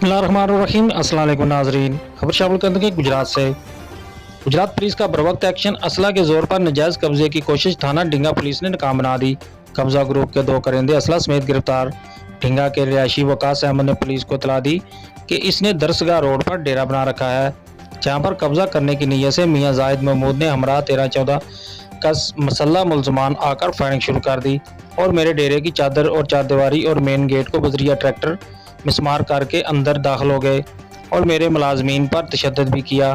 बिस्मिल्लाहिर्रहमानिर्रहीम। अस्सलाम वालेकुम नाज़रीन, खबर शामिल करते हैं गुजरात से। गुजरात पुलिस का बरवक्त एक्शन, असला के जोर पर नजायज़ कब्जे की कोशिश, थाना ढिंगा पुलिस ने नाकाम बना दी। कब्जा ग्रुप के 2 करेंदे असला समेत गिरफ्तार। ढिंगा के रिहायशी वकास अहमद ने पुलिस को इतला दी कि इसने दरसगाह रोड पर डेरा बना रखा है, जहाँ पर कब्जा करने की नीयत से मियाँ जाहिद महमूद ने हमरा 13-14 का मसल्ला मुलजमान आकर फायरिंग शुरू कर दी और मेरे डेरे की चादर और चारदीवारी और मेन गेट को बजरिया ट्रैक्टर मिसमार करके अंदर दाखिल हो गए और मेरे मुलाजमीन पर तशद्दुद भी किया।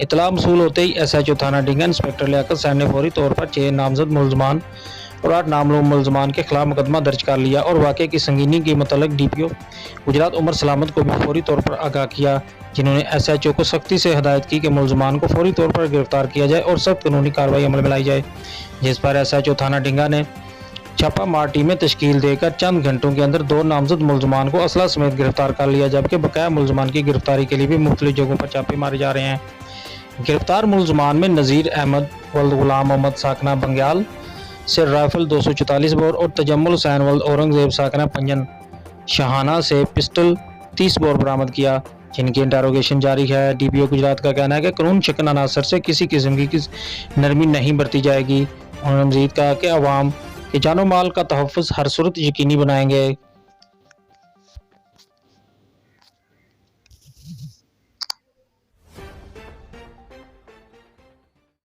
इतला मसूल होते ही SHO थाना ढिंगा इंस्पेक्टर लियाकत सैन ने फौरी तौर पर 6 नामजद मुलजमान और 8 नामलूम मुलजमान के खिलाफ मुकदमा दर्ज कर लिया और वाक़े की संगीनी के मतलब DPO गुजरात उमर सलामत को भी फौरी तौर पर आगाह किया, जिन्होंने SHO को सख्ती से हदायत की कि मुलजमान को फौरी तौर पर गिरफ्तार किया जाए और सख्त कानूनी कार्रवाई अमल में लाई जाए। जिस पर SHO थाना ढिंगा ने छापा मार टीमें तश्कील देकर चंद घंटों के अंदर 2 नामजद मुलजमान को असला समेत गिरफ्तार कर लिया, जबकि बकाया मुलजमान की गिरफ्तारी के लिए भी मुख्तलिफ जगहों पर छापे मारे जा रहे हैं। गिरफ्तार मुलजमान में नज़ीर अहमद वल्द गुलाम मोहम्मद साकना बंग्याल से राइफल 244 बोर और तजम्मुल हुसैन वल्द औरंगजेब साकना पंजन शाहाना से पिस्टल 30 बोर बरामद किया, जिनकी इंटरोगेशन जारी है। DPO गुजरात का कहना है कि कानून शिकन अनासर से किसी किस्म की नरमी नहीं बरती जाएगी। उन्होंने मजीद कहा कि अवाम कि जानो माल का तहफ़्फ़ुज़ हर सूरत यकीनी बनाएंगे।